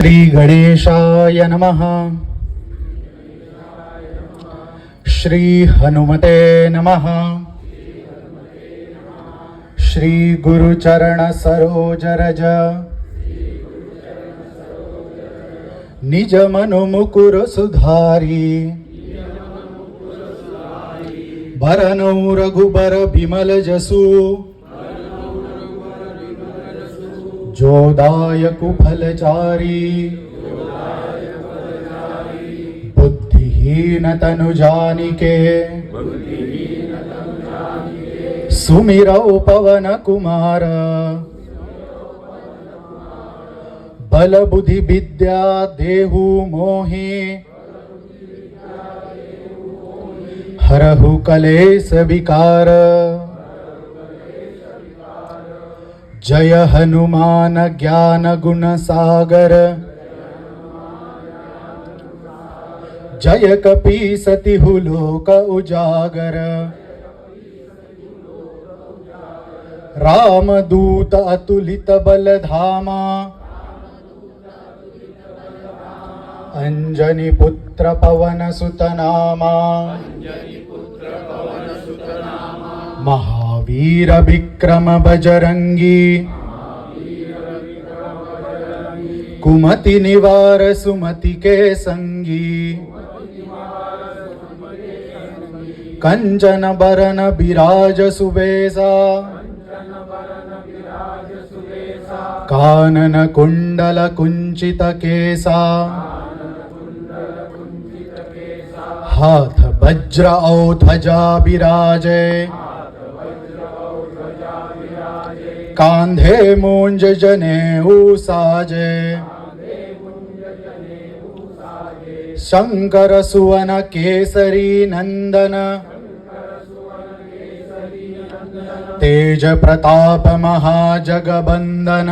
श्री गणेशाय नमः। श्री हनुमते नमः। श्री गुरुचरण सरोज रज निज मनु मुकुर सुधारी बरनौ रघुबर बिमल जसु जोदायक फलचारी बुद्धिहीन तनु जानिके सुमिरौ पवन कुमार बल बुद्धि विद्या देहु मोहि हरहु कलेश विकार जय हनुमान ज्ञान गुण सागर जय कपीसतिहु लोक उजागर रामदूत अतुलित बल धामा अंजनी पुत्र पवन सुत नामा महावीर विक्रम बजरंगी कुमति निवार सुमति के संगी कंचन बरन बिराज सुबेसा कानन कुंडल कुंचित केसा हाथ वज्र औ ध्वजा विराजे कांधे मूंज जनेऊ साजे शंकर सुवन केसरी नंदन तेज प्रताप महाजगबंदन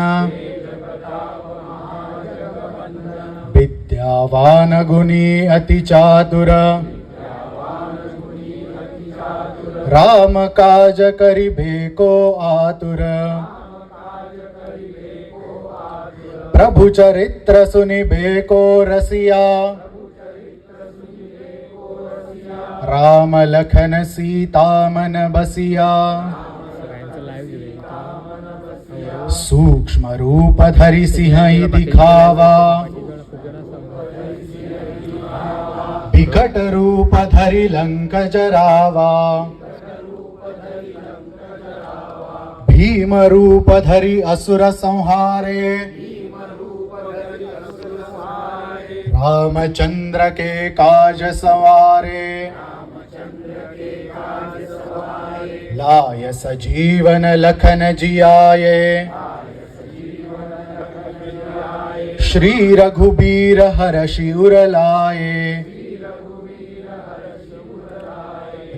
विद्यावान गुणी अति चातुर राम काज करिबेको आतुर प्रभु चरित्र सुनिबेको रसिया राम लखन सीता मन बसिया सूक्ष्म रूप धरि सिंह दिखावा विकट रूप धरि लंक जरावा भीम रूप धरि असुर संहारे रामचंद्र के काज सवारे लाय सजीवन लखन जियाए श्री रघुबीर हरषि उर लाए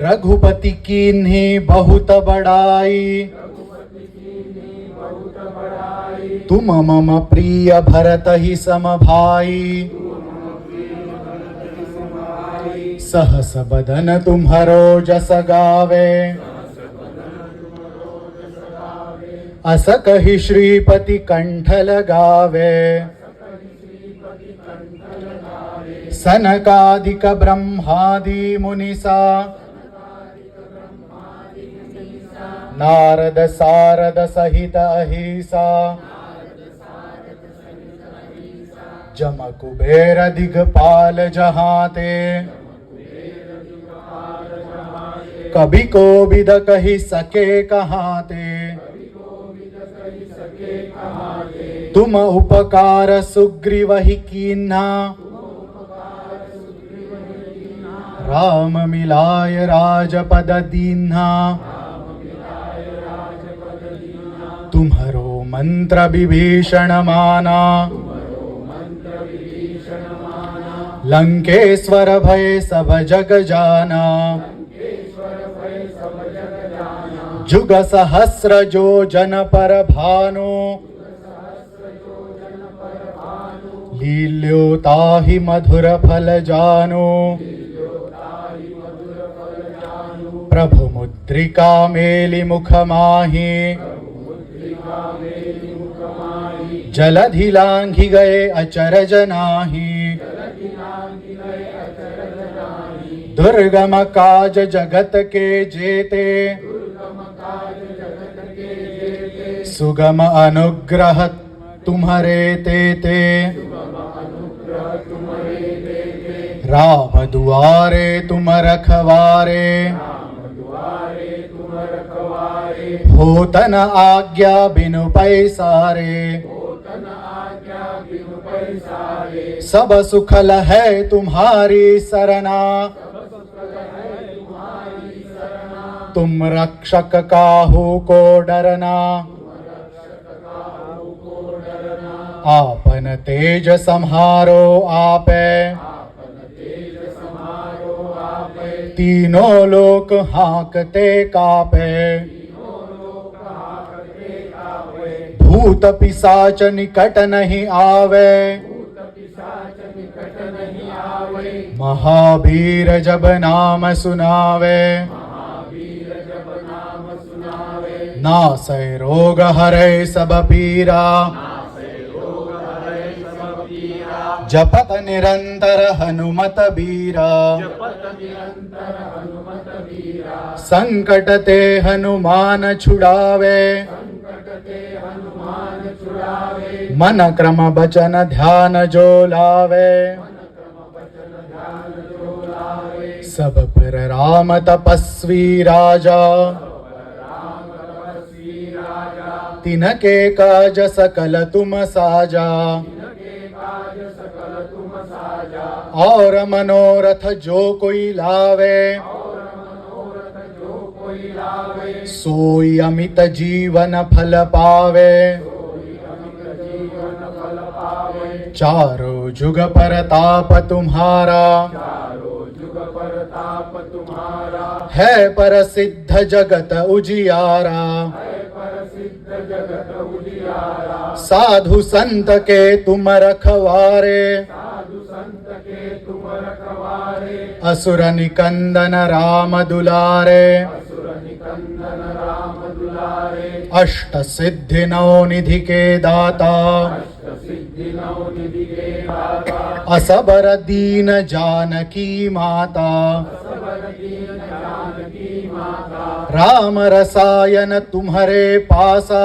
रघुपति कीन्ही बहुत बड़ाई तुम मम प्रिय भरत ही सम भाई सहस बदन तुम्हरो जस गावे अस कहि श्रीपति कंठ लगावे सनकादिक ब्रह्मादि मुनिसा नारद सारद सहित अहिसा जम कुबेर दिगपाल जहाते कभी को विद कही सके कहाते तुम उपकार सुग्रीव ही कीन्हा राम मिलाय राजपद दीन्हा तुम्हरो मंत्र विभीषण माना लंकेश्वर भय सब जग जाना जुग सहस्र जो जन पर भानु लील्यो ताहि मधुर फल जानो प्रभु मुद्रिका मेलि मुख माहि जलधि लांघि गए अचरज नाही। दुर्गम काज जगत के जेते, सुगम अनुग्रह तुम्हारे तेते। राम दुआरे तुम रखवारे, होतन आज्ञा बिनु पैसारे। सब सुखल है तुम्हारी सरना, तुम रक्षक काहू को डरना। आपन तेज सम्हारो आपे, तीनों लोक हाँकते कापे। भूत पिशाच निकट नहीं आवे, महावीर जब नाम सुनावे। नासै रोग हरै सब पीरा, जपत निरंतर हनुमत बीरा। संकट ते हनुमान छुड़ावे, मन क्रम बचन ध्यान जो लावे। सब पर राम तपस्वी राजा, तिनके काज सकल तुम साजा। और मनोरथ जो कोई लावे, सोई अमित जीवन फल पावे। चारों जुग परताप तुम्हारा, है प्रसिद्ध जगत उजियारा। साधु संत के तुम रखवारे, असुर निकंदन राम दुलारे। अष्ट सिद्धि नौ निधि के दाता, असबर दीन जानकी माता। राम रसायन तुम्हारे पासा,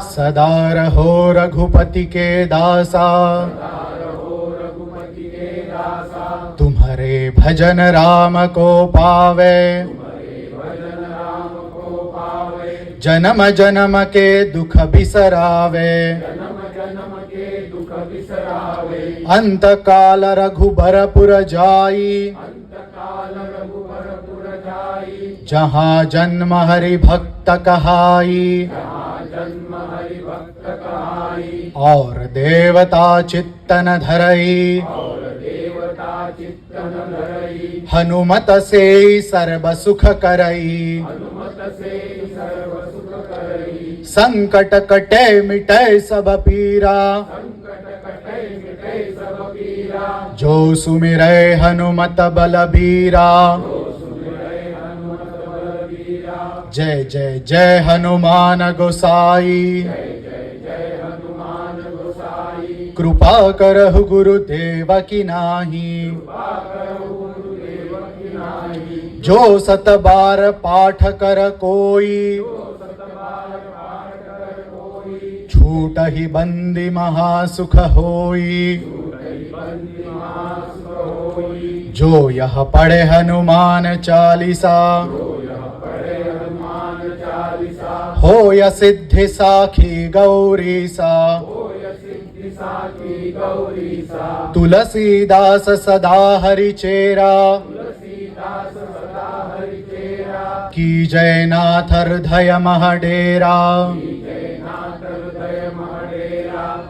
सदा रहो रघुपति के दासा। तुम्हारे भजन राम को पावे, जन्म जन्म के दुख बिसरावे। अंत काल रघुबरपुर जाई, जहाँ जन्म हरि भक्त कहाई। और देवता चित्तन धरई, हनुमत से सर्व सुख करई। संकट कटे मिटे सब पीरा, जो सुमिरै हनुमत बलबीरा। जय जय जय हनुमान गोसाई, कृपा करहु गुरुदेव की नाही। जो सत बार पाठ कर कोई, छूट ही बंदी महासुख होई। जो यह पढ़े हनुमान चालीसा, हो या सिद्धि साखी गौरीसा। तुलसीदास सदा हरिचेरा, की जय नाथ हृदय महडेरा।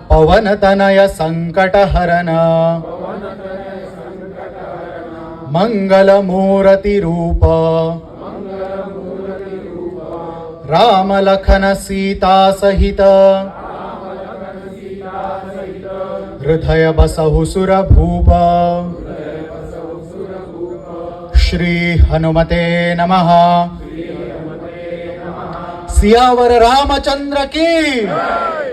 पवन तनय संकट हरना, मंगल मूर्ति रूप। राम लखन सीता सहित, हृदय बसहु सुर भूप। श्री हनुमते नमः। सियावर रामचंद्र की